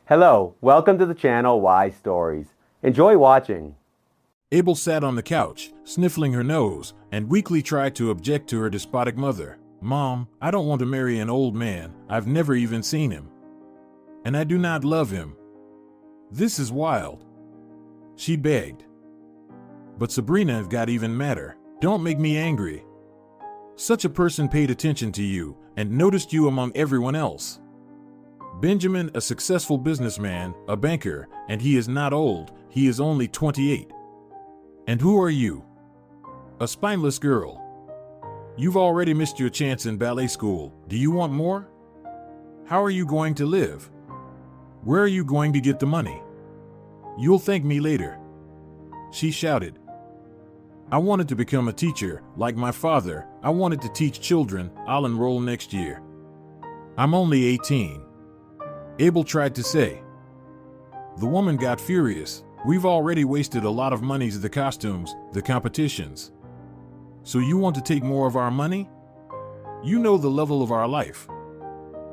Hello, welcome to the channel Why Stories. Enjoy watching. Abel sat on the couch, sniffling her nose, and weakly tried to object to her despotic mother. "Mom, I don't want to marry an old man. I've never even seen him. And I do not love him. This is wild," she begged. But Sabrina got even madder. "Don't make me angry. Such a person paid attention to you and noticed you among everyone else. Benjamin, a successful businessman, a banker, and he is not old, he is only 28. And who are you? A spineless girl. You've already missed your chance in ballet school. Do you want more? How are you going to live? Where are you going to get the money? You'll thank me later," she shouted. "I wanted to become a teacher, like my father. I wanted to teach children. I'll enroll next year. I'm only 18. Abel tried to say. The woman got furious. "We've already wasted a lot of money on the costumes, the competitions. So you want to take more of our money? You know the level of our life.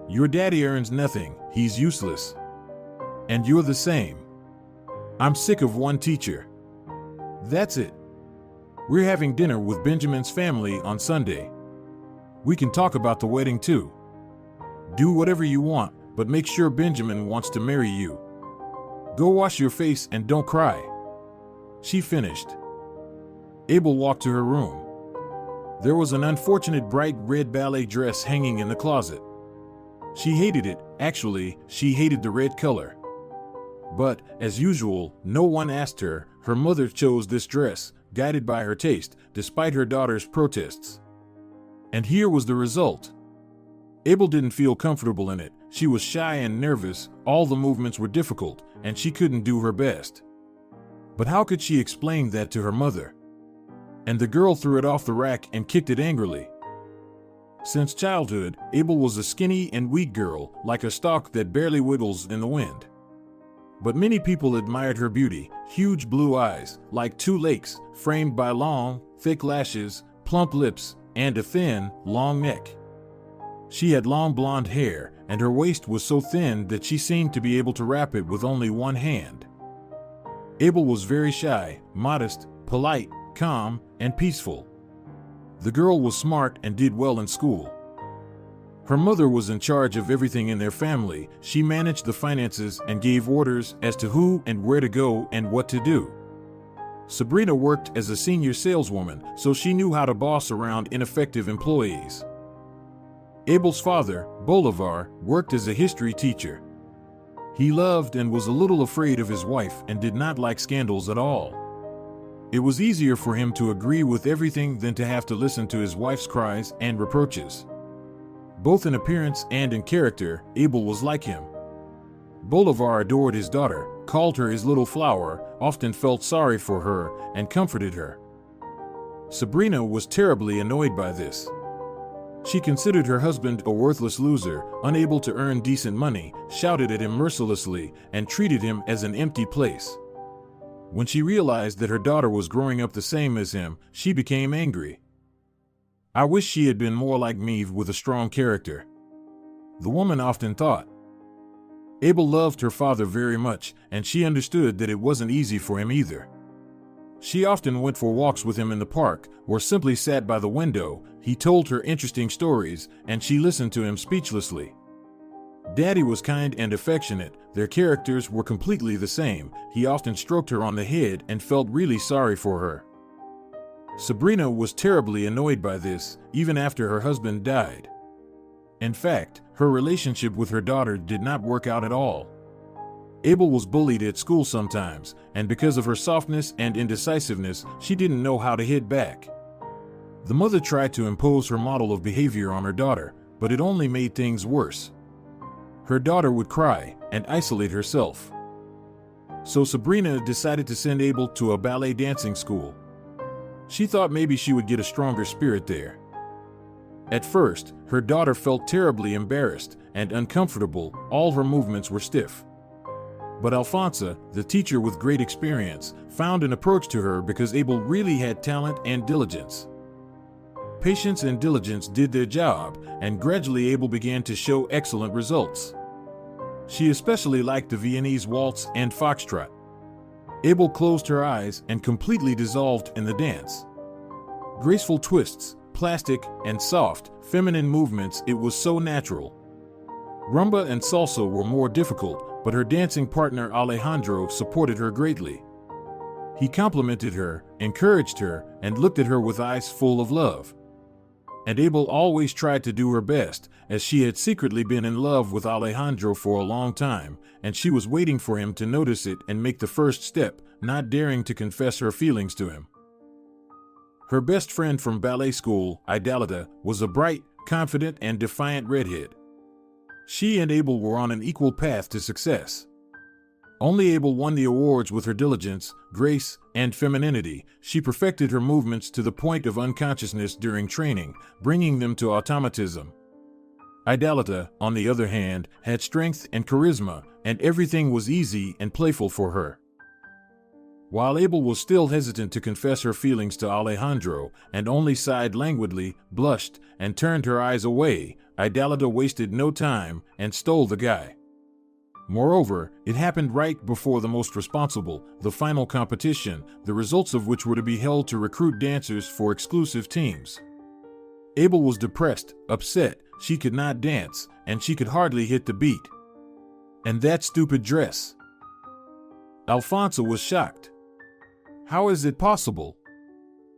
Your daddy earns nothing, he's useless. And you're the same. I'm sick of one teacher. That's it. We're having dinner with Benjamin's family on Sunday. We can talk about the wedding too. Do whatever you want, but make sure Benjamin wants to marry you. Go wash your face and don't cry," she finished. Abel walked to her room. There was an unfortunate bright red ballet dress hanging in the closet. She hated it. Actually, she hated the red color. But, as usual, no one asked her. Her mother chose this dress, guided by her taste, despite her daughter's protests. And here was the result. Abel didn't feel comfortable in it. She was shy and nervous, all the movements were difficult, and she couldn't do her best. But how could she explain that to her mother? And the girl threw it off the rack and kicked it angrily. Since childhood, Abel was a skinny and weak girl, like a stalk that barely wiggles in the wind. But many people admired her beauty, huge blue eyes, like two lakes, framed by long, thick lashes, plump lips, and a thin, long neck. She had long blonde hair, and her waist was so thin that she seemed to be able to wrap it with only one hand. Abel was very shy, modest, polite, calm, and peaceful. The girl was smart and did well in school. Her mother was in charge of everything in their family. She managed the finances and gave orders as to who and where to go and what to do. Sabrina worked as a senior saleswoman, so she knew how to boss around ineffective employees. Abel's father, Bolivar, worked as a history teacher. He loved and was a little afraid of his wife and did not like scandals at all. It was easier for him to agree with everything than to have to listen to his wife's cries and reproaches. Both in appearance and in character, Abel was like him. Bolivar adored his daughter, called her his little flower, often felt sorry for her, and comforted her. Sabrina was terribly annoyed by this. She considered her husband a worthless loser, unable to earn decent money, shouted at him mercilessly, and treated him as an empty place. When she realized that her daughter was growing up the same as him, she became angry. "I wish she had been more like me with a strong character," the woman often thought. Abel loved her father very much, and she understood that it wasn't easy for him either. She often went for walks with him in the park, or simply sat by the window. He told her interesting stories, and she listened to him speechlessly. Daddy was kind and affectionate. Their characters were completely the same. He often stroked her on the head and felt really sorry for her. Sabrina was terribly annoyed by this, even after her husband died. In fact, her relationship with her daughter did not work out at all. Abel was bullied at school sometimes, and because of her softness and indecisiveness, she didn't know how to hit back. The mother tried to impose her model of behavior on her daughter, but it only made things worse. Her daughter would cry and isolate herself. So Sabrina decided to send Abel to a ballet dancing school. She thought maybe she would get a stronger spirit there. At first, her daughter felt terribly embarrassed and uncomfortable. All her movements were stiff. But Alfonso, the teacher with great experience, found an approach to her because Abel really had talent and diligence. Patience and diligence did their job, and gradually Abel began to show excellent results. She especially liked the Viennese waltz and foxtrot. Abel closed her eyes and completely dissolved in the dance. Graceful twists, plastic and soft, feminine movements, it was so natural. Rumba and salsa were more difficult, but her dancing partner Alejandro supported her greatly. He complimented her, encouraged her, and looked at her with eyes full of love. And Abel always tried to do her best, as she had secretly been in love with Alejandro for a long time, and she was waiting for him to notice it and make the first step, not daring to confess her feelings to him. Her best friend from ballet school, Idalita, was a bright, confident, and defiant redhead. She and Abel were on an equal path to success. Only Abel won the awards with her diligence, grace, and femininity. She perfected her movements to the point of unconsciousness during training, bringing them to automatism. Idalita, on the other hand, had strength and charisma, and everything was easy and playful for her. While Abel was still hesitant to confess her feelings to Alejandro, and only sighed languidly, blushed, and turned her eyes away, Idalita wasted no time and stole the guy. Moreover, it happened right before the most responsible, the final competition, the results of which were to be held to recruit dancers for exclusive teams. Abel was depressed, upset, she could not dance, and she could hardly hit the beat. And that stupid dress. Alfonso was shocked. How is it possible?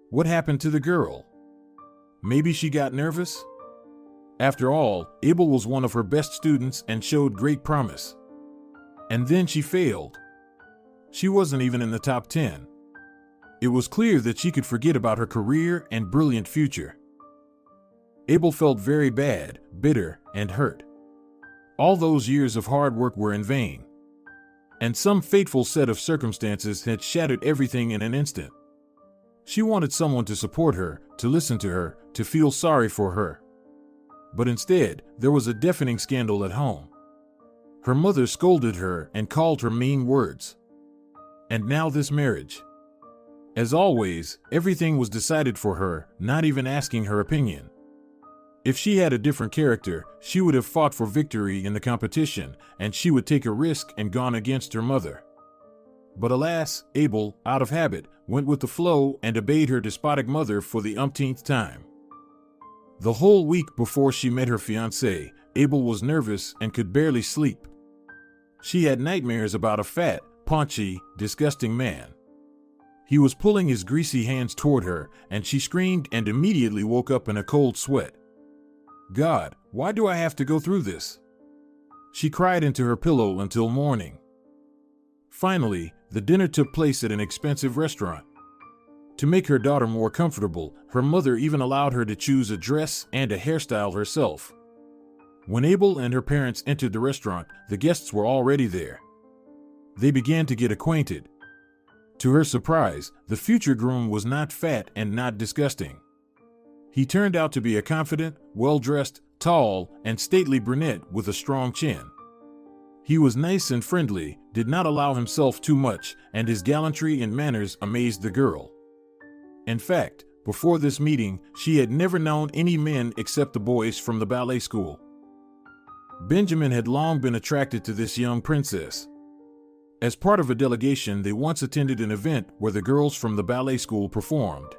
What happened to the girl? Maybe she got nervous? After all, Abel was one of her best students and showed great promise. And then she failed. She wasn't even in the top 10. It was clear that she could forget about her career and brilliant future. Abel felt very bad, bitter, and hurt. All those years of hard work were in vain. And some fateful set of circumstances had shattered everything in an instant. She wanted someone to support her, to listen to her, to feel sorry for her. But instead, there was a deafening scandal at home. Her mother scolded her and called her mean words. And now this marriage. As always, everything was decided for her, not even asking her opinion. If she had a different character, she would have fought for victory in the competition, and she would take a risk and gone against her mother. But alas, Abel, out of habit, went with the flow and obeyed her despotic mother for the umpteenth time. The whole week before she met her fiancé, Abel was nervous and could barely sleep. She had nightmares about a fat, paunchy, disgusting man. He was pulling his greasy hands toward her, and she screamed and immediately woke up in a cold sweat. God, why do I have to go through this? She cried into her pillow until morning. Finally, the dinner took place at an expensive restaurant. To make her daughter more comfortable, her mother even allowed her to choose a dress and a hairstyle herself. When Abel and her parents entered the restaurant, the guests were already there. They began to get acquainted. To her surprise, the future groom was not fat and not disgusting. He turned out to be a confident, well-dressed, tall, and stately brunette with a strong chin. He was nice and friendly, did not allow himself too much, and his gallantry and manners amazed the girl. In fact, before this meeting, she had never known any men except the boys from the ballet school. Benjamin had long been attracted to this young princess. As part of a delegation, they once attended an event where the girls from the ballet school performed.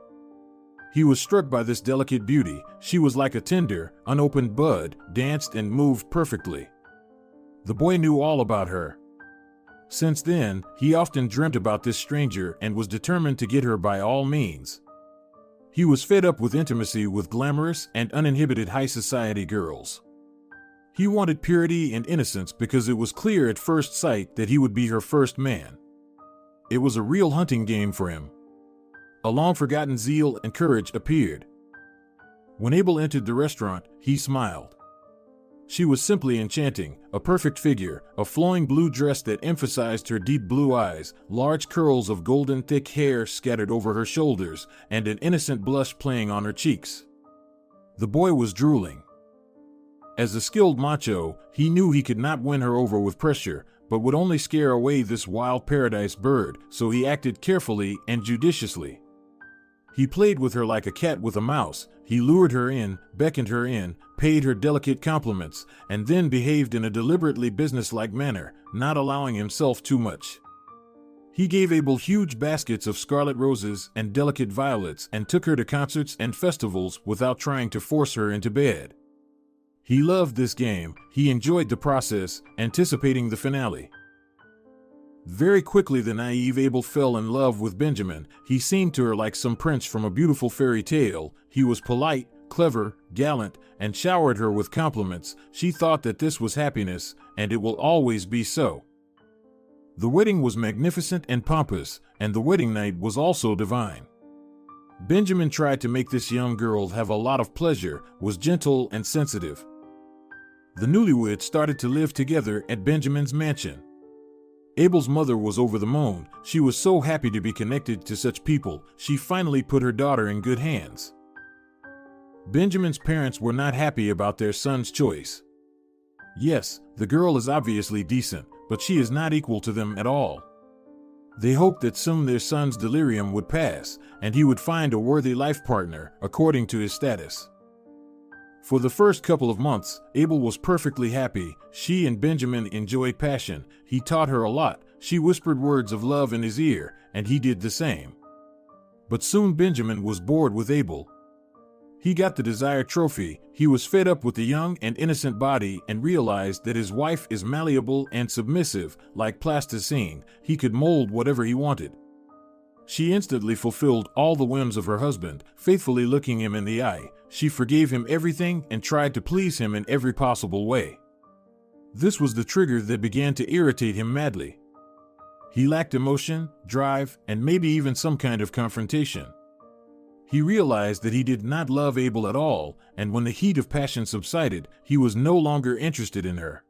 He was struck by this delicate beauty. She was like a tender, unopened bud, danced and moved perfectly. The boy knew all about her. Since then, he often dreamt about this stranger and was determined to get her by all means. He was fed up with intimacy with glamorous and uninhibited high society girls. He wanted purity and innocence because it was clear at first sight that he would be her first man. It was a real hunting game for him. A long-forgotten zeal and courage appeared. When Abel entered the restaurant, he smiled. She was simply enchanting, a perfect figure, a flowing blue dress that emphasized her deep blue eyes, large curls of golden thick hair scattered over her shoulders, and an innocent blush playing on her cheeks. The boy was drooling. As a skilled macho, he knew he could not win her over with pressure, but would only scare away this wild paradise bird, so he acted carefully and judiciously. He played with her like a cat with a mouse. He lured her in, beckoned her in, paid her delicate compliments, and then behaved in a deliberately businesslike manner, not allowing himself too much. He gave Abel huge baskets of scarlet roses and delicate violets and took her to concerts and festivals without trying to force her into bed. He loved this game. He enjoyed the process, anticipating the finale. Very quickly the naive Abel fell in love with Benjamin. He seemed to her like some prince from a beautiful fairy tale. He was polite, clever, gallant, and showered her with compliments. She thought that this was happiness, and it will always be so. The wedding was magnificent and pompous, and the wedding night was also divine. Benjamin tried to make this young girl have a lot of pleasure, was gentle and sensitive. The newlyweds started to live together at Benjamin's mansion. Abel's mother was over the moon. She was so happy to be connected to such people. She finally put her daughter in good hands. Benjamin's parents were not happy about their son's choice. Yes, the girl is obviously decent, but she is not equal to them at all. They hoped that soon their son's delirium would pass, and he would find a worthy life partner, according to his status. For the first couple of months, Abel was perfectly happy. She and Benjamin enjoyed passion. He taught her a lot. She whispered words of love in his ear, and he did the same. But soon Benjamin was bored with Abel. He got the desired trophy. He was fed up with the young and innocent body and realized that his wife is malleable and submissive, like plasticine. He could mold whatever he wanted. She instantly fulfilled all the whims of her husband, faithfully looking him in the eye. She forgave him everything and tried to please him in every possible way. This was the trigger that began to irritate him madly. He lacked emotion, drive, and maybe even some kind of confrontation. He realized that he did not love Abel at all, and when the heat of passion subsided, he was no longer interested in her.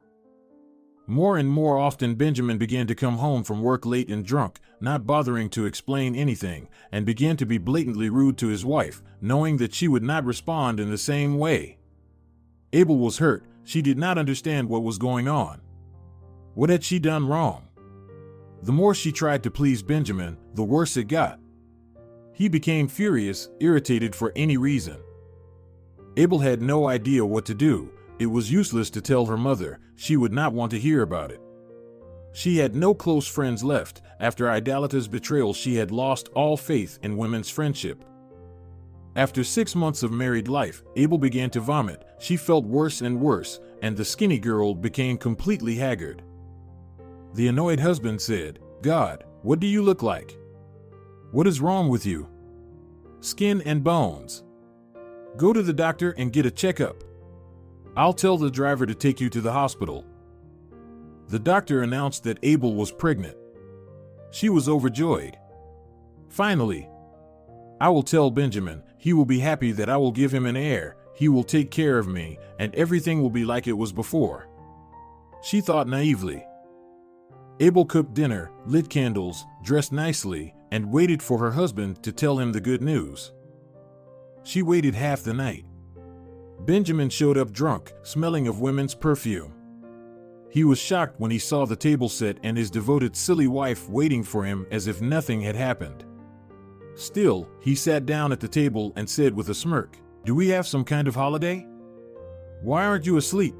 More and more often Benjamin began to come home from work late and drunk, not bothering to explain anything, and began to be blatantly rude to his wife, knowing that she would not respond in the same way. Abel was hurt. She did not understand what was going on. What had she done wrong? The more she tried to please Benjamin, the worse it got. He became furious, irritated for any reason. Abel had no idea what to do. It was useless to tell her mother. She would not want to hear about it. She had no close friends left. After Idola's betrayal, she had lost all faith in women's friendship. After 6 months of married life, Abel began to vomit. She felt worse and worse, and the skinny girl became completely haggard. The annoyed husband said, "God, what do you look like? What is wrong with you? Skin and bones. Go to the doctor and get a checkup. I'll tell the driver to take you to the hospital." The doctor announced that Abel was pregnant. She was overjoyed. "Finally, I will tell Benjamin. He will be happy that I will give him an heir. He will take care of me, and everything will be like it was before," she thought naively. Abel cooked dinner, lit candles, dressed nicely, and waited for her husband to tell him the good news. She waited half the night. Benjamin showed up drunk, smelling of women's perfume. He was shocked when he saw the table set and his devoted silly wife waiting for him as if nothing had happened. Still, he sat down at the table and said with a smirk, "Do we have some kind of holiday? Why aren't you asleep?"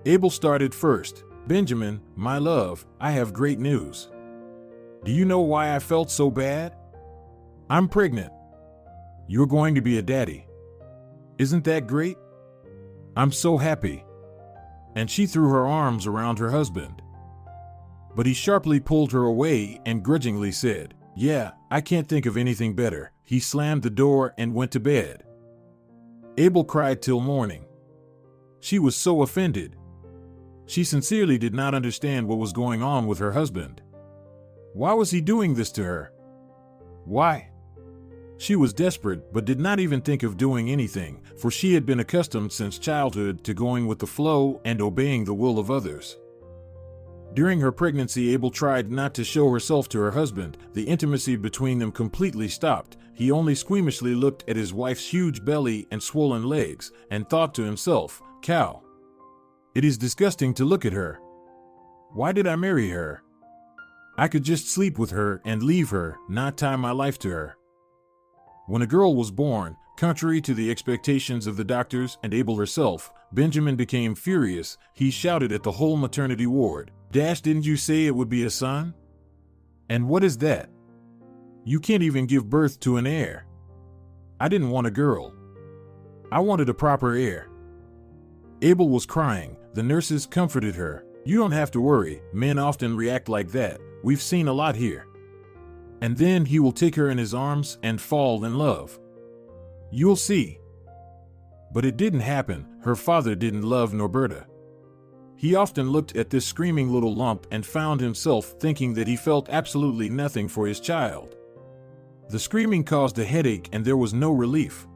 Abel started first. "Benjamin, my love, I have great news. Do you know why I felt so bad? I'm pregnant. You're going to be a daddy. Isn't that great? I'm so happy." And she threw her arms around her husband. But he sharply pulled her away and grudgingly said, "Yeah, I can't think of anything better." He slammed the door and went to bed. Abel cried till morning. She was so offended. She sincerely did not understand what was going on with her husband. Why was he doing this to her? Why? She was desperate but did not even think of doing anything, for she had been accustomed since childhood to going with the flow and obeying the will of others. During her pregnancy, Abel tried not to show herself to her husband. The intimacy between them completely stopped. He only squeamishly looked at his wife's huge belly and swollen legs and thought to himself, "Cow. It is disgusting to look at her. Why did I marry her? I could just sleep with her and leave her, not tie my life to her." When a girl was born, contrary to the expectations of the doctors and Abel herself, Benjamin became furious. He shouted at the whole maternity ward, Didn't you say it would be a son? And what is that? You can't even give birth to an heir. I didn't want a girl. I wanted a proper heir. Abel was crying. The nurses comforted her. You don't have to worry. Men often react like that. We've seen a lot here. And then he will take her in his arms and fall in love. You'll see. But it didn't happen. Her father didn't love Norberta. He often looked at this screaming little lump and found himself thinking that he felt absolutely nothing for his child. The screaming caused a headache and there was no relief.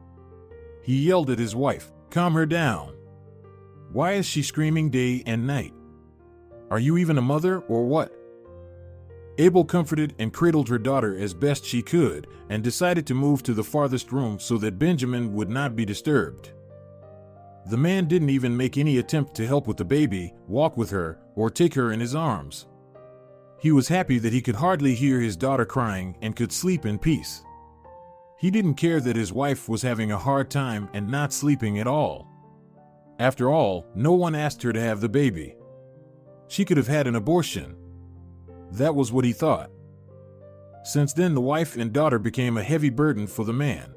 He yelled at his wife, Calm her down. Why is she screaming day and night? Are you even a mother or what? Abel comforted and cradled her daughter as best she could and decided to move to the farthest room so that Benjamin would not be disturbed. The man didn't even make any attempt to help with the baby, walk with her, or take her in his arms. He was happy that he could hardly hear his daughter crying and could sleep in peace. He didn't care that his wife was having a hard time and not sleeping at all. After all, no one asked her to have the baby. She could have had an abortion. That was what he thought. Since then, the wife and daughter became a heavy burden for the man,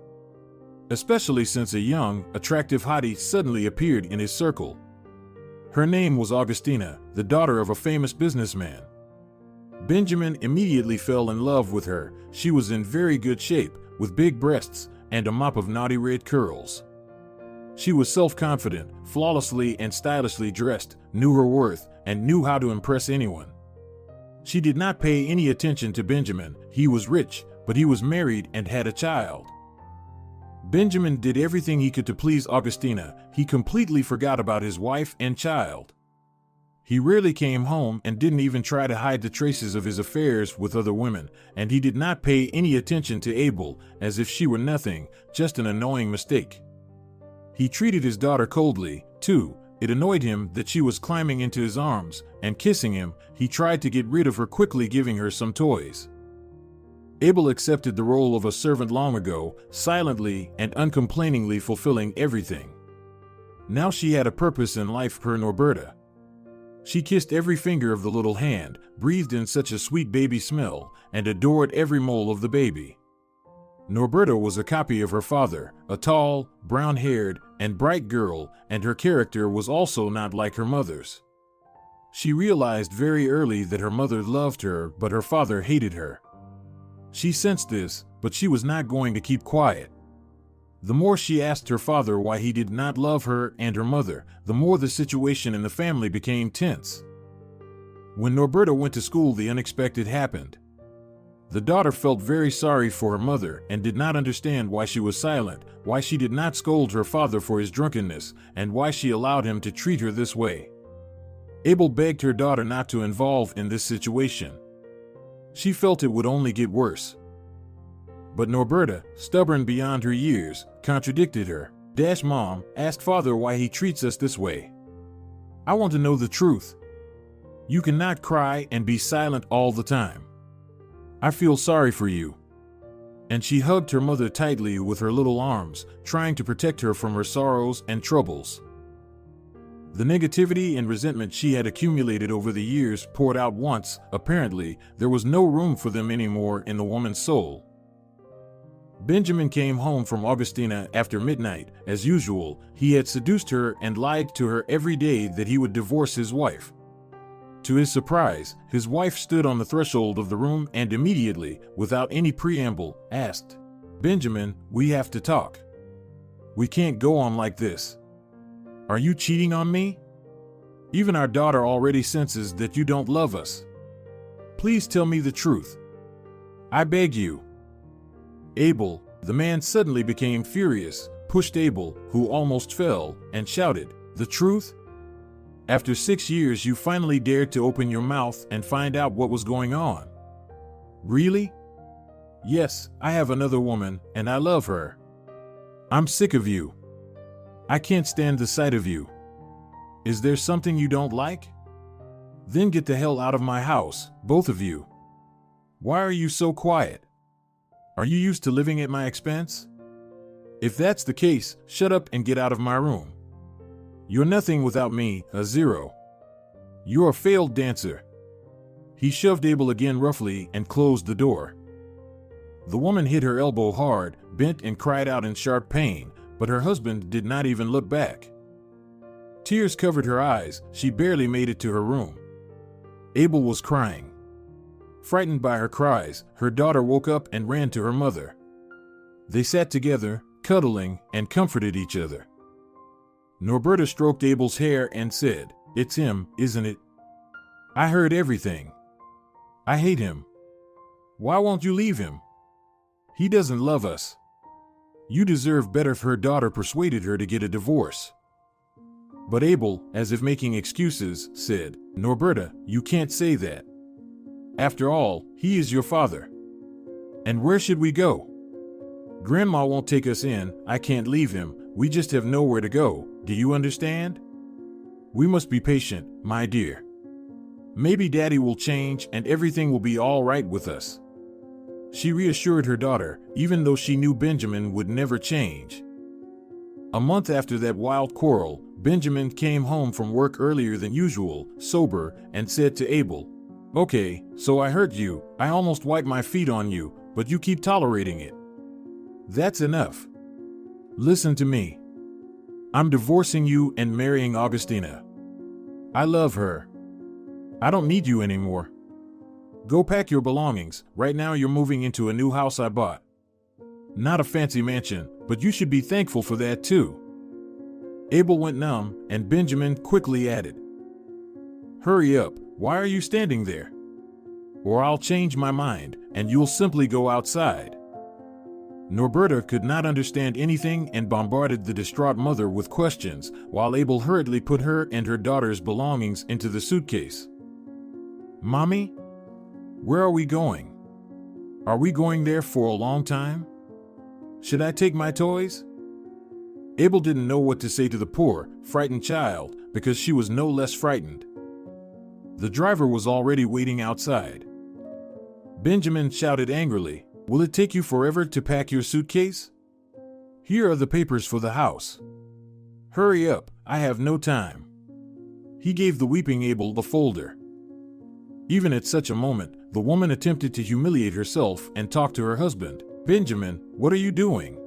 especially since a young, attractive hottie suddenly appeared in his circle. Her name was Augustina, the daughter of a famous businessman. Benjamin immediately fell in love with her. She was in very good shape, with big breasts and a mop of naughty red curls. She was self-confident, flawlessly and stylishly dressed, knew her worth, and knew how to impress anyone. She did not pay any attention to Benjamin. He was rich, but he was married and had a child. Benjamin did everything he could to please Augustina. He completely forgot about his wife and child. He rarely came home and didn't even try to hide the traces of his affairs with other women, and he did not pay any attention to Abel, as if she were nothing, just an annoying mistake. He treated his daughter coldly, too. It annoyed him that she was climbing into his arms and kissing him. He tried to get rid of her, quickly giving her some toys. Abel accepted the role of a servant long ago, silently and uncomplainingly fulfilling everything. Now she had a purpose in life, her Norberta. She kissed every finger of the little hand, breathed in such a sweet baby smell, and adored every mole of the baby. Norberta was a copy of her father, a tall, brown-haired, and bright girl, and her character was also not like her mother's. She realized very early that her mother loved her, but her father hated her. She sensed this, but she was not going to keep quiet. The more she asked her father why he did not love her and her mother, the more the situation in the family became tense. When Norberta went to school, the unexpected happened. The daughter felt very sorry for her mother and did not understand why she was silent, why she did not scold her father for his drunkenness, and why she allowed him to treat her this way. Abel begged her daughter not to involve in this situation. She felt it would only get worse. But Norberta, stubborn beyond her years, contradicted her. Mom, ask father why he treats us this way. I want to know the truth. You cannot cry and be silent all the time. I feel sorry for you. And she hugged her mother tightly with her little arms, trying to protect her from her sorrows and troubles. The negativity and resentment she had accumulated over the years poured out once. Apparently, there was no room for them anymore in the woman's soul. Benjamin came home from Augustina after midnight. As usual, he had seduced her and lied to her every day that he would divorce his wife. To his surprise, his wife stood on the threshold of the room and immediately, without any preamble, asked, Benjamin, we have to talk. We can't go on like this. Are you cheating on me? Even our daughter already senses that you don't love us. Please tell me the truth. I beg you. Abel, the man, suddenly became furious, pushed Abel, who almost fell, and shouted, The truth? After 6 years you finally dared to open your mouth and find out what was going on. Really? Yes, I have another woman, and I love her. I'm sick of you. I can't stand the sight of you. Is there something you don't like? Then get the hell out of my house, both of you. Why are you so quiet? Are you used to living at my expense? If that's the case, shut up and get out of my room. You're nothing without me, a zero. You're a failed dancer. He shoved Abel again roughly and closed the door. The woman hit her elbow hard, bent and cried out in sharp pain, but her husband did not even look back. Tears covered her eyes. She barely made it to her room. Abel was crying. Frightened by her cries, her daughter woke up and ran to her mother. They sat together, cuddling, and comforted each other. Norberta stroked Abel's hair and said, "It's him, isn't it? I heard everything. I hate him. Why won't you leave him? He doesn't love us. You deserve better." If her daughter persuaded her to get a divorce. But Abel, as if making excuses, said, "Norberta, you can't say that. After all, he is your father. And where should we go? Grandma won't take us in. I can't leave him. We just have nowhere to go. Do you understand? We must be patient, my dear. Maybe Daddy will change and everything will be all right with us." She reassured her daughter, even though she knew Benjamin would never change. A month after that wild quarrel, Benjamin came home from work earlier than usual, sober, and said to Abel, "Okay, so I hurt you. I almost wiped my feet on you, but you keep tolerating it. That's enough. Listen to me. I'm divorcing you and marrying Augustina. I love her. I don't need you anymore. Go pack your belongings. Right now you're moving into a new house I bought. Not a fancy mansion, but you should be thankful for that too." Abel went numb, and Benjamin quickly added, "Hurry up, why are you standing there? Or I'll change my mind, and you'll simply go outside." Norberta could not understand anything and bombarded the distraught mother with questions, while Abel hurriedly put her and her daughter's belongings into the suitcase. "Mommy? Where are we going? Are we going there for a long time? Should I take my toys?" Abel didn't know what to say to the poor, frightened child, because she was no less frightened. The driver was already waiting outside. Benjamin shouted angrily, "Will it take you forever to pack your suitcase? Here are the papers for the house. Hurry up, I have no time." He gave the weeping Abel the folder. Even at such a moment, the woman attempted to humiliate herself and talk to her husband. "Benjamin, what are you doing?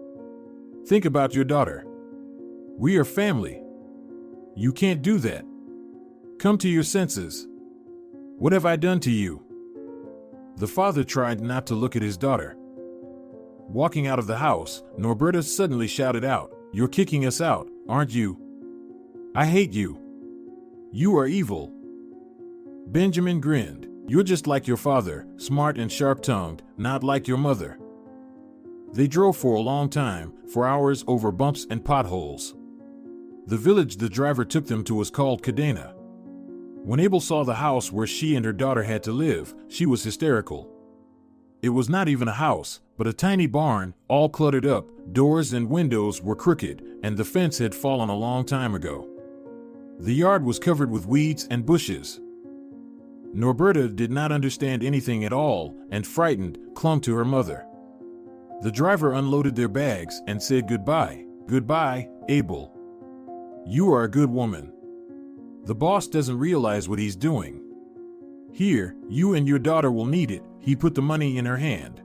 Think about your daughter. We are family. You can't do that. Come to your senses. What have I done to you?" The father tried not to look at his daughter. Walking out of the house, Norberta suddenly shouted out, "You're kicking us out, aren't you? I hate you. You are evil." Benjamin grinned. "You're just like your father, smart and sharp-tongued, not like your mother." They drove for a long time, for hours over bumps and potholes. The village the driver took them to was called Cadena. When Abel saw the house where she and her daughter had to live, she was hysterical. It was not even a house, but a tiny barn, all cluttered up. Doors and windows were crooked, and the fence had fallen a long time ago. The yard was covered with weeds and bushes. Norberta did not understand anything at all, and frightened, clung to her mother. The driver unloaded their bags and said goodbye. "Goodbye, Abel. You are a good woman. The boss doesn't realize what he's doing. Here, you and your daughter will need it." He put the money in her hand.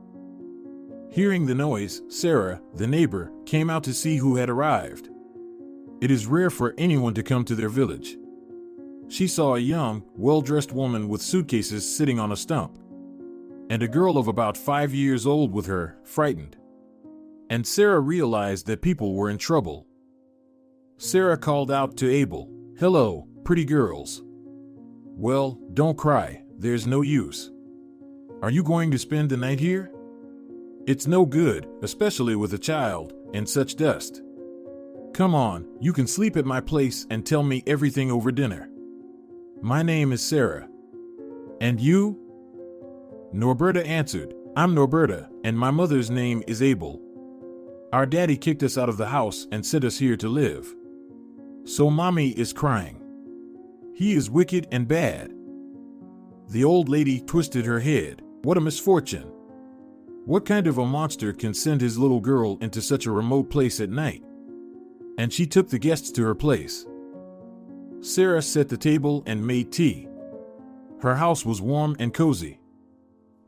Hearing the noise, Sarah, the neighbor, came out to see who had arrived. It is rare for anyone to come to their village. She saw a young, well-dressed woman with suitcases sitting on a stump, and a girl of about 5 years old with her, frightened. And Sarah realized that people were in trouble. Sarah called out to Abel, "Hello, pretty girls. Well, don't cry, there's no use. Are you going to spend the night here? It's no good, especially with a child, and such dust. Come on, you can sleep at my place and tell me everything over dinner. My name is Sarah. And you?" Norberta answered, "I'm Norberta, and my mother's name is Abel. Our daddy kicked us out of the house and sent us here to live. So mommy is crying. He is wicked and bad." The old lady twisted her head. "What a misfortune. What kind of a monster can send his little girl into such a remote place at night? And she took the guests to her place. Sarah set the table and made tea. Her house was warm and cozy.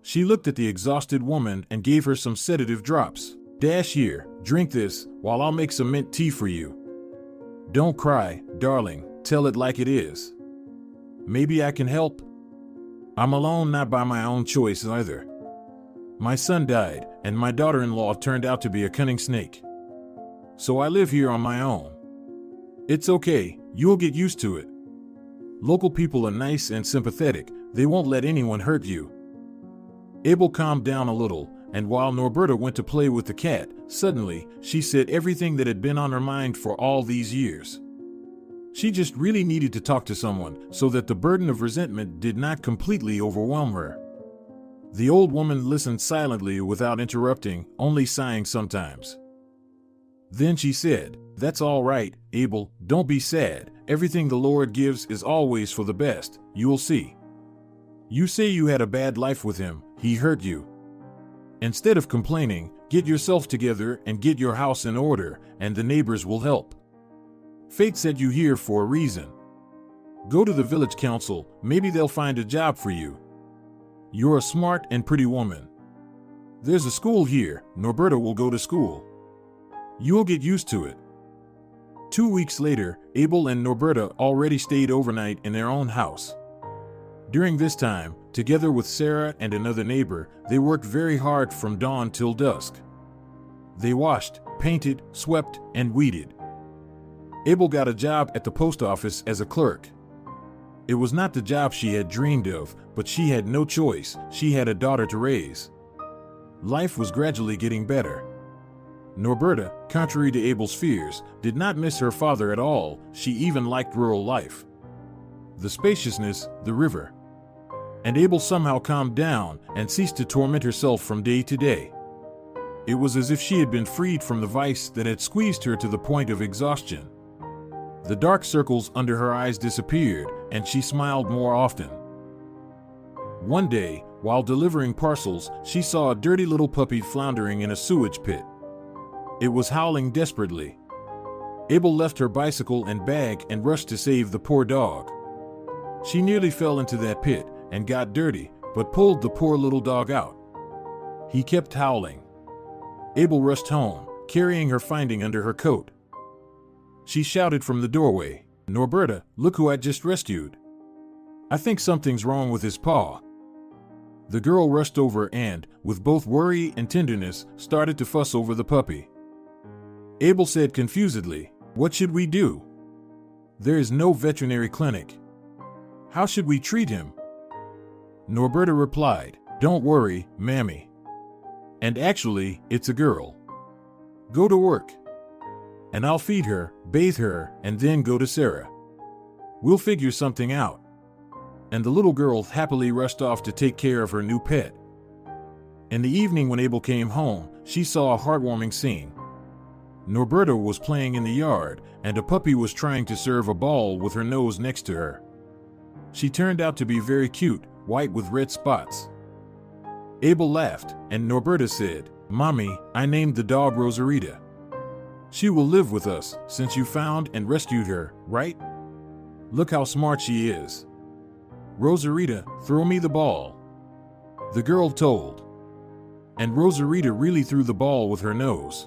She looked at the exhausted woman and gave her some sedative drops. Dash here, drink this, while I'll make some mint tea for you. Don't cry, darling, tell it like it is. Maybe I can help? I'm alone, not by my own choice either. My son died, and my daughter-in-law turned out to be a cunning snake. So I live here on my own. It's okay, you'll get used to it. Local people are nice and sympathetic, they won't let anyone hurt you. Abel calmed down a little, and while Norberta went to play with the cat, suddenly, she said everything that had been on her mind for all these years. She just really needed to talk to someone, so that the burden of resentment did not completely overwhelm her. The old woman listened silently without interrupting, only sighing sometimes. Then she said, "That's all right, Abel, don't be sad. Everything the Lord gives is always for the best, you'll see. You say you had a bad life with him, he hurt you. Instead of complaining, get yourself together and get your house in order, and the neighbors will help. Fate sent you here for a reason. Go to the village council, maybe they'll find a job for you. You're a smart and pretty woman. There's a school here, Norberta will go to school. You'll get used to it." 2 weeks later, Abel and Norberta already stayed overnight in their own house. During this time, together with Sarah and another neighbor, they worked very hard from dawn till dusk. They washed, painted, swept, and weeded. Abel got a job at the post office as a clerk. It was not the job she had dreamed of, but she had no choice, she had a daughter to raise. Life was gradually getting better. Norberta, contrary to Abel's fears, did not miss her father at all, she even liked rural life. The spaciousness, the river. And Abel somehow calmed down and ceased to torment herself from day to day. It was as if she had been freed from the vice that had squeezed her to the point of exhaustion. The dark circles under her eyes disappeared, and she smiled more often. One day, while delivering parcels, she saw a dirty little puppy floundering in a sewage pit. It was howling desperately. Abel left her bicycle and bag and rushed to save the poor dog. She nearly fell into that pit and got dirty, but pulled the poor little dog out. He kept howling. Abel rushed home, carrying her finding under her coat. She shouted from the doorway, "Norberta, look who I just rescued. I think something's wrong with his paw." The girl rushed over and, with both worry and tenderness, started to fuss over the puppy. Abel said confusedly, "What should we do? There is no veterinary clinic. How should we treat him?" Norberta replied, "Don't worry, Mammy. And actually, it's a girl. Go to work. And I'll feed her, bathe her, and then go to Sarah. We'll figure something out." And the little girl happily rushed off to take care of her new pet. In the evening when Abel came home, she saw a heartwarming scene. Norberta was playing in the yard, and a puppy was trying to serve a ball with her nose next to her. She turned out to be very cute, white with red spots. Abel laughed, and Norberta said, "Mommy, I named the dog Rosarita. She will live with us, since you found and rescued her, right? Look how smart she is. Rosarita, throw me the ball." The girl told. And Rosarita really threw the ball with her nose.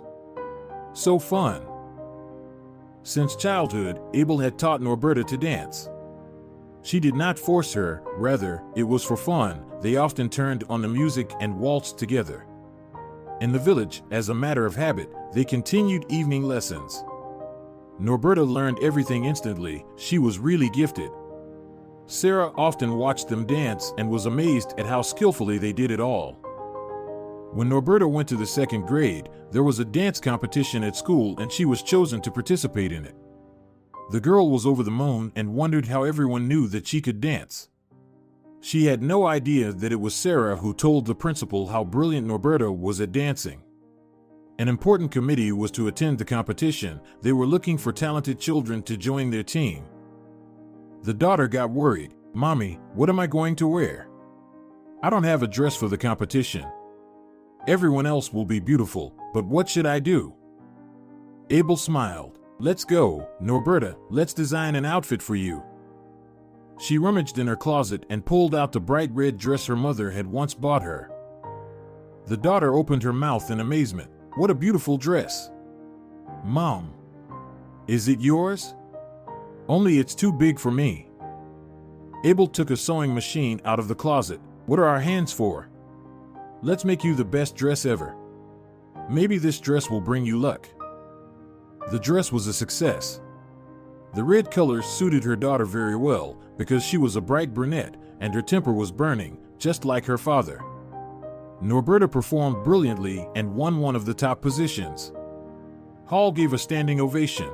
So fun. Since childhood, Abel had taught Norberta to dance. She did not force her, rather, it was for fun. They often turned on the music and waltzed together. In the village, as a matter of habit, they continued evening lessons. Norberta learned everything instantly, she was really gifted. Sarah often watched them dance and was amazed at how skillfully they did it all. When Norberta went to the 2nd grade, there was a dance competition at school and she was chosen to participate in it. The girl was over the moon and wondered how everyone knew that she could dance. She had no idea that it was Sarah who told the principal how brilliant Norberta was at dancing. An important committee was to attend the competition. They were looking for talented children to join their team. The daughter got worried. "Mommy, what am I going to wear? I don't have a dress for the competition." Everyone else will be beautiful, but what should I do? Abel smiled. Let's go, Norberta, let's design an outfit for you. She rummaged in her closet and pulled out the bright red dress her mother had once bought her. The daughter opened her mouth in amazement. What a beautiful dress. Mom, is it yours? Only it's too big for me. Abel took a sewing machine out of the closet. What are our hands for? Let's make you the best dress ever. Maybe this dress will bring you luck. The dress was a success. The red color suited her daughter very well because she was a bright brunette and her temper was burning, just like her father. Norberta performed brilliantly and won one of the top positions. Hall gave a standing ovation.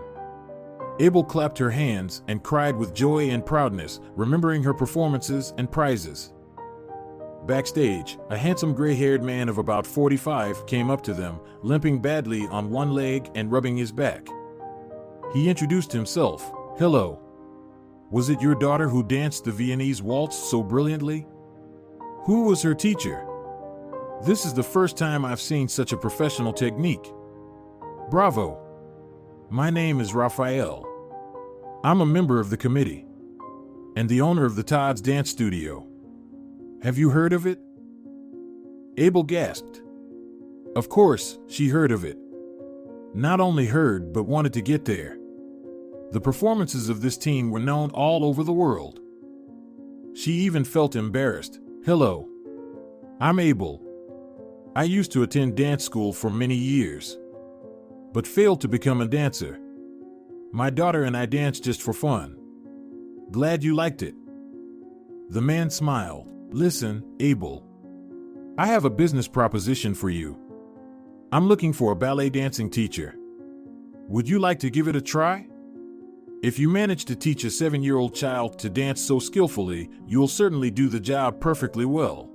Abel clapped her hands and cried with joy and proudness, remembering her performances and prizes. Backstage, a handsome gray-haired man of about 45 came up to them, limping badly on one leg and rubbing his back. He introduced himself. Hello. Was it your daughter who danced the Viennese waltz so brilliantly? Who was her teacher? This is the first time I've seen such a professional technique. Bravo. My name is Raphael. I'm a member of the committee and the owner of the Todd's Dance Studio. Have you heard of it? Abel gasped. Of course, she heard of it. Not only heard, but wanted to get there. The performances of this team were known all over the world. She even felt embarrassed. Hello. I'm Abel. I used to attend dance school for many years, but failed to become a dancer. My daughter and I dance just for fun. Glad you liked it. The man smiled. Listen, Abel. I have a business proposition for you. I'm looking for a ballet dancing teacher. Would you like to give it a try? If you manage to teach a 7-year-old child to dance so skillfully, you'll certainly do the job perfectly well.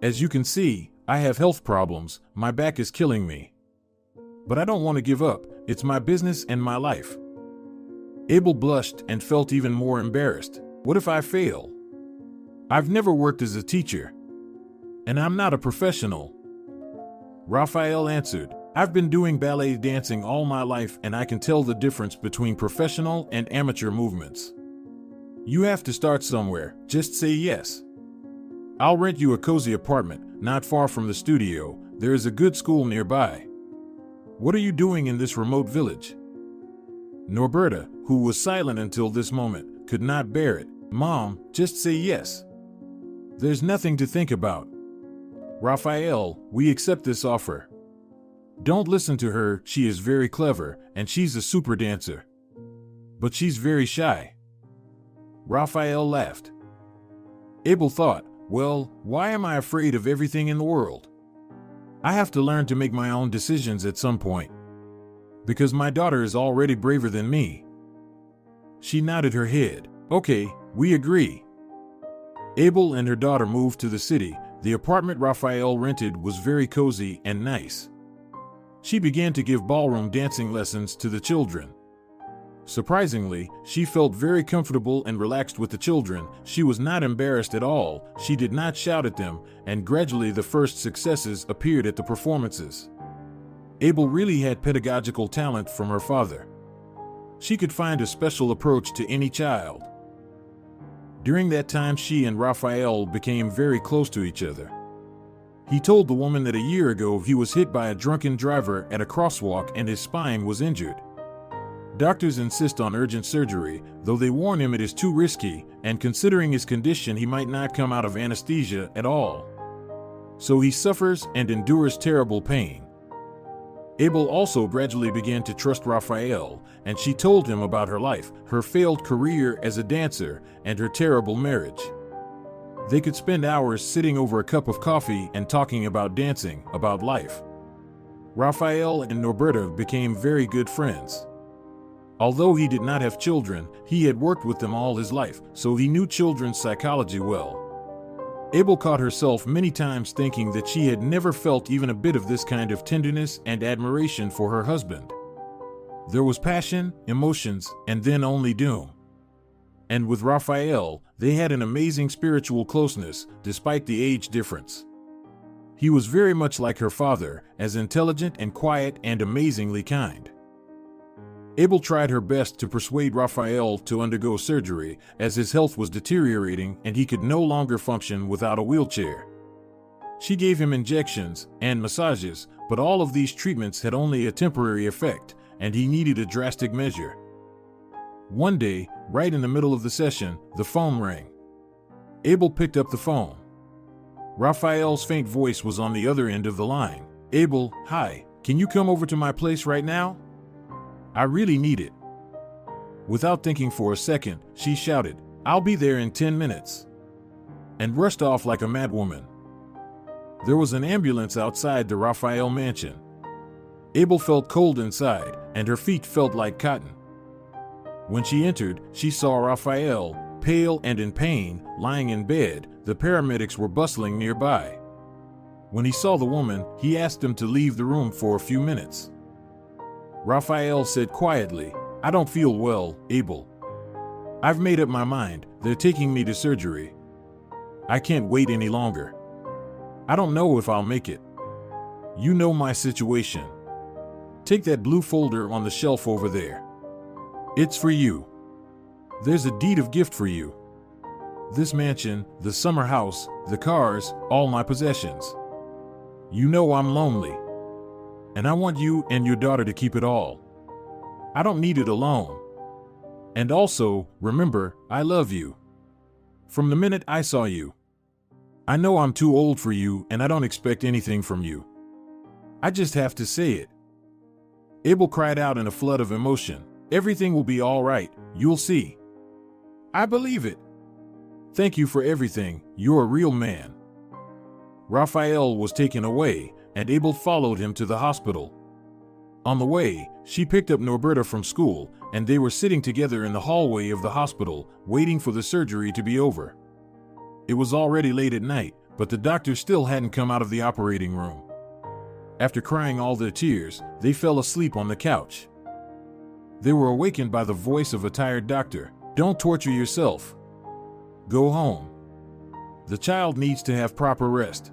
As you can see, I have health problems. My back is killing me. But I don't want to give up. It's my business and my life. Abel blushed and felt even more embarrassed. What if I fail? I've never worked as a teacher, and I'm not a professional. Raphael answered, I've been doing ballet dancing all my life and I can tell the difference between professional and amateur movements. You have to start somewhere. Just say yes. I'll rent you a cozy apartment, not far from the studio. There is a good school nearby. What are you doing in this remote village? Norberta, who was silent until this moment, could not bear it. Mom, just say yes. There's nothing to think about. Raphael, we accept this offer. Don't listen to her, she is very clever, and she's a super dancer. But she's very shy. Raphael laughed. Abel thought, well, why am I afraid of everything in the world? I have to learn to make my own decisions at some point. Because my daughter is already braver than me. She nodded her head. Okay, we agree. Abel and her daughter moved to the city. The apartment Raphael rented was very cozy and nice. She began to give ballroom dancing lessons to the children. Surprisingly, she felt very comfortable and relaxed with the children. She was not embarrassed at all. She did not shout at them, and gradually the first successes appeared at the performances. Abel really had pedagogical talent from her father. She could find a special approach to any child. During that time, she and Raphael became very close to each other. He told the woman that a year ago he was hit by a drunken driver at a crosswalk and his spine was injured. Doctors insist on urgent surgery, though they warn him it is too risky, and considering his condition he might not come out of anesthesia at all. So he suffers and endures terrible pain. Abel also gradually began to trust Raphael, and she told him about her life, her failed career as a dancer, and her terrible marriage. They could spend hours sitting over a cup of coffee and talking about dancing, about life. Raphael and Norberta became very good friends. Although he did not have children, he had worked with them all his life, so he knew children's psychology well. Abel caught herself many times thinking that she had never felt even a bit of this kind of tenderness and admiration for her husband. There was passion, emotions, and then only doom. And with Raphael, they had an amazing spiritual closeness, despite the age difference. He was very much like her father, as intelligent and quiet and amazingly kind. Abel tried her best to persuade Raphael to undergo surgery, as his health was deteriorating and he could no longer function without a wheelchair. She gave him injections and massages, but all of these treatments had only a temporary effect, and he needed a drastic measure. One day, right in the middle of the session, the phone rang. Abel picked up the phone. Raphael's faint voice was on the other end of the line. "Abel, hi, can you come over to my place right now? I really need it." Without thinking for a second, she shouted, "I'll be there in 10 minutes," and rushed off like a madwoman. There was an ambulance outside the Raphael mansion. Abel felt cold inside, and her feet felt like cotton. When she entered, she saw Raphael, pale and in pain, lying in bed. The paramedics were bustling nearby. When he saw the woman, he asked him to leave the room for a few minutes. Raphael said quietly, "I don't feel well, Abel. I've made up my mind. They're taking me to surgery. I can't wait any longer. I don't know if I'll make it. You know my situation. Take that blue folder on the shelf over there. It's for you. There's a deed of gift for you. This mansion, the summer house, the cars, all my possessions. You know I'm lonely. And I want you and your daughter to keep it all. I don't need it alone. And also, remember, I love you. From the minute I saw you. I know I'm too old for you and I don't expect anything from you. I just have to say it." Abel cried out in a flood of emotion. "Everything will be all right, you'll see. I believe it. Thank you for everything, you're a real man." Raphael was taken away, and Abel followed him to the hospital. On the way, she picked up Norberta from school, and they were sitting together in the hallway of the hospital, waiting for the surgery to be over. It was already late at night, but the doctor still hadn't come out of the operating room. After crying all their tears, they fell asleep on the couch. They were awakened by the voice of a tired doctor. "Don't torture yourself. Go home. The child needs to have proper rest.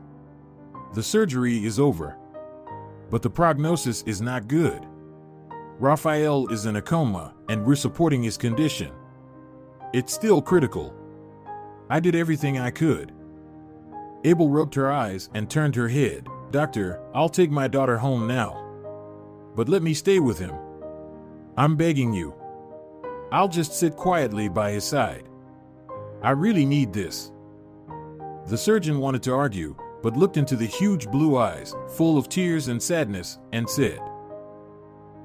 The surgery is over. But the prognosis is not good. Raphael is in a coma, and we're supporting his condition. It's still critical. I did everything I could." Abel rubbed her eyes and turned her head. "Doctor, I'll take my daughter home now. But let me stay with him. I'm begging you. I'll just sit quietly by his side. I really need this." The surgeon wanted to argue, but looked into the huge blue eyes, full of tears and sadness, and said,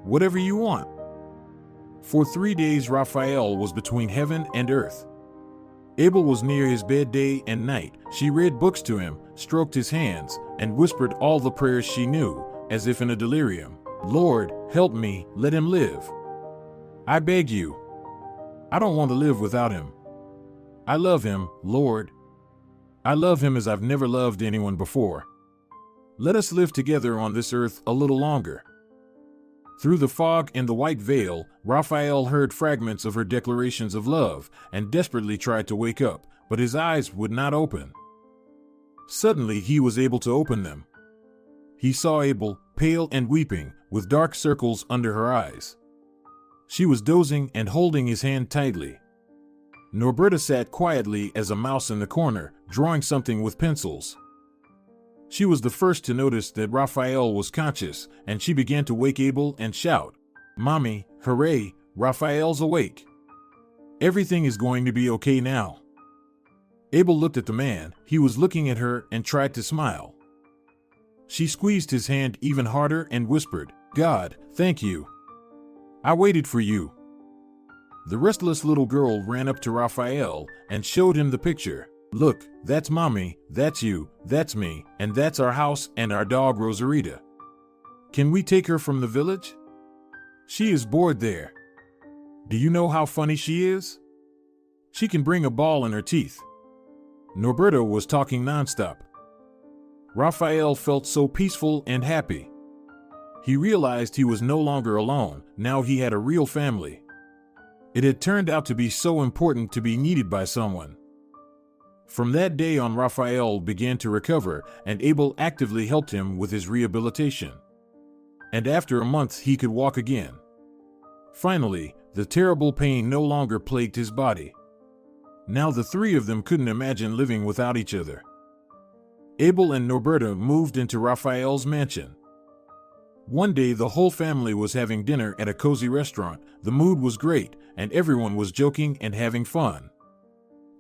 "Whatever you want." For 3 days Raphael was between heaven and earth. Abel was near his bed day and night. She read books to him, stroked his hands, and whispered all the prayers she knew, as if in a delirium. "Lord, help me, let him live. I beg you. I don't want to live without him. I love him, Lord. I love him as I've never loved anyone before. Let us live together on this earth a little longer." Through the fog and the white veil, Raphael heard fragments of her declarations of love and desperately tried to wake up, but his eyes would not open. Suddenly he was able to open them. He saw Abel, pale and weeping, with dark circles under her eyes. She was dozing and holding his hand tightly. Norberta sat quietly as a mouse in the corner, drawing something with pencils. She was the first to notice that Raphael was conscious, and she began to wake Abel and shout, "Mommy, hooray, Raphael's awake. Everything is going to be okay now." Abel looked at the man. He was looking at her and tried to smile. She squeezed his hand even harder and whispered, "God, thank you. I waited for you." The restless little girl ran up to Raphael and showed him the picture. "Look, that's Mommy, that's you, that's me, and that's our house and our dog Rosarita. Can we take her from the village? She is bored there. Do you know how funny she is? She can bring a ball in her teeth." Norberta was talking nonstop. Raphael felt so peaceful and happy. He realized he was no longer alone. Now he had a real family. It had turned out to be so important to be needed by someone. From that day on, Raphael began to recover, and Abel actively helped him with his rehabilitation. And after a month, he could walk again. Finally, the terrible pain no longer plagued his body. Now the three of them couldn't imagine living without each other. Abel and Norberta moved into Raphael's mansion. One day, the whole family was having dinner at a cozy restaurant. The mood was great, and everyone was joking and having fun.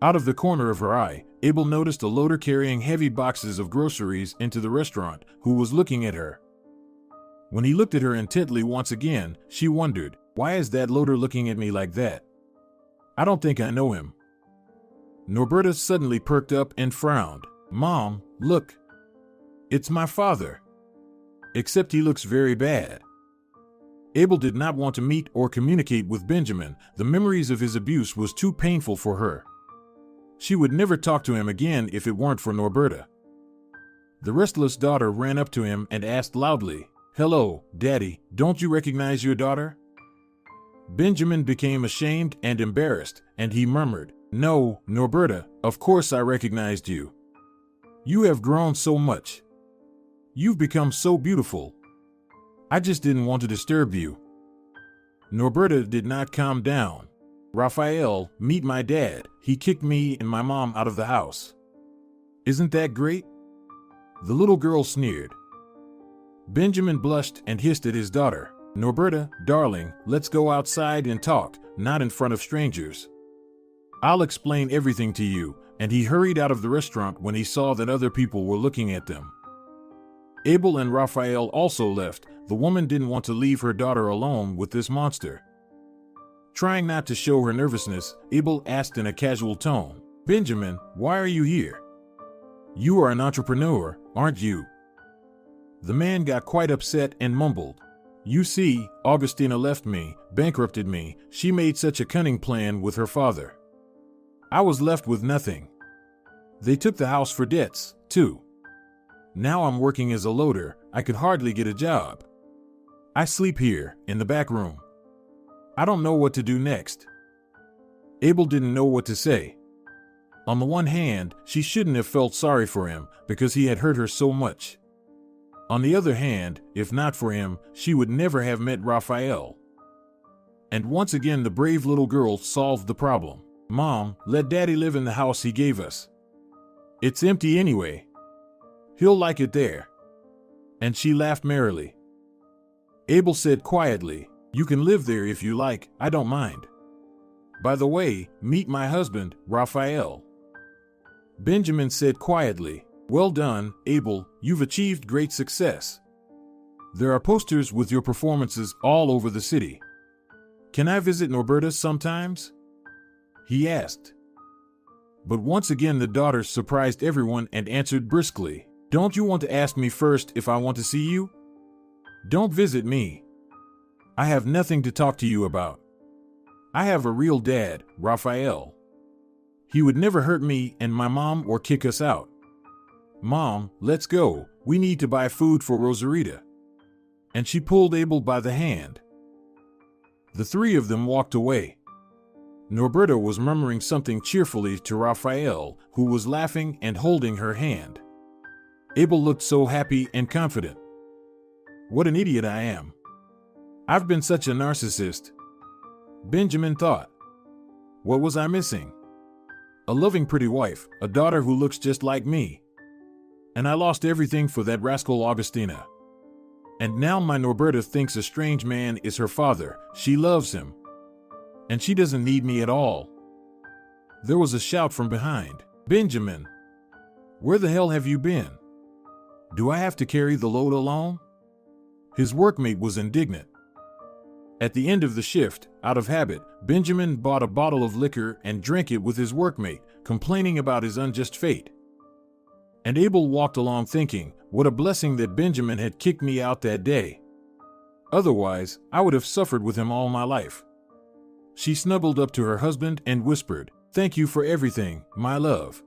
Out of the corner of her eye, Abel noticed a loader carrying heavy boxes of groceries into the restaurant, who was looking at her. When he looked at her intently once again, she wondered, "Why is that loader looking at me like that? I don't think I know him." Norberta suddenly perked up and frowned. "Mom, look. It's my father. Except he looks very bad." Abel did not want to meet or communicate with Benjamin. The memories of his abuse was too painful for her. She would never talk to him again if it weren't for Norberta. The restless daughter ran up to him and asked loudly, "Hello, Daddy, don't you recognize your daughter?" Benjamin became ashamed and embarrassed, and he murmured, "No, Norberta, of course I recognized you. You have grown so much. You've become so beautiful. I just didn't want to disturb you." Norberta did not calm down. "Raphael, meet my dad. He kicked me and my mom out of the house. Isn't that great?" The little girl sneered. Benjamin blushed and hissed at his daughter. "Norberta, darling, let's go outside and talk, not in front of strangers. I'll explain everything to you," and he hurried out of the restaurant when he saw that other people were looking at them. Abel and Raphael also left. The woman didn't want to leave her daughter alone with this monster. Trying not to show her nervousness, Abel asked in a casual tone, "Benjamin, why are you here? You are an entrepreneur, aren't you?" The man got quite upset and mumbled, "You see, Augustina left me, bankrupted me. She made such a cunning plan with her father. I was left with nothing. They took the house for debts, too. Now I'm working as a loader. I could hardly get a job. I sleep here, in the back room. I don't know what to do next." Abel didn't know what to say. On the one hand, she shouldn't have felt sorry for him because he had hurt her so much. On the other hand, if not for him, she would never have met Raphael. And once again, the brave little girl solved the problem. "Mom, let Daddy live in the house he gave us. It's empty anyway. He'll like it there." And she laughed merrily. Abel said quietly, "You can live there if you like, I don't mind. By the way, meet my husband, Raphael." Benjamin said quietly, "Well done, Abel, you've achieved great success. There are posters with your performances all over the city. Can I visit Norberta sometimes?" he asked. But once again the daughter surprised everyone and answered briskly, "Don't you want to ask me first if I want to see you? Don't visit me. I have nothing to talk to you about. I have a real dad, Raphael. He would never hurt me and my mom or kick us out. Mom, let's go. We need to buy food for Rosarita." And she pulled Abel by the hand. The three of them walked away. Norberta was murmuring something cheerfully to Raphael, who was laughing and holding her hand. Abel looked so happy and confident. "What an idiot I am. I've been such a narcissist," Benjamin thought. "What was I missing? A loving pretty wife, a daughter who looks just like me. And I lost everything for that rascal Augustina. And now my Norberta thinks a strange man is her father. She loves him. And she doesn't need me at all." There was a shout from behind. "Benjamin, where the hell have you been? Do I have to carry the load alone?" His workmate was indignant. At the end of the shift, out of habit, Benjamin bought a bottle of liquor and drank it with his workmate, complaining about his unjust fate. And Abel walked along thinking, what a blessing that Benjamin had kicked me out that day. Otherwise, I would have suffered with him all my life. She snuggled up to her husband and whispered, "Thank you for everything, my love."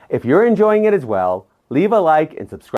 If you're enjoying it as well, leave a like and subscribe.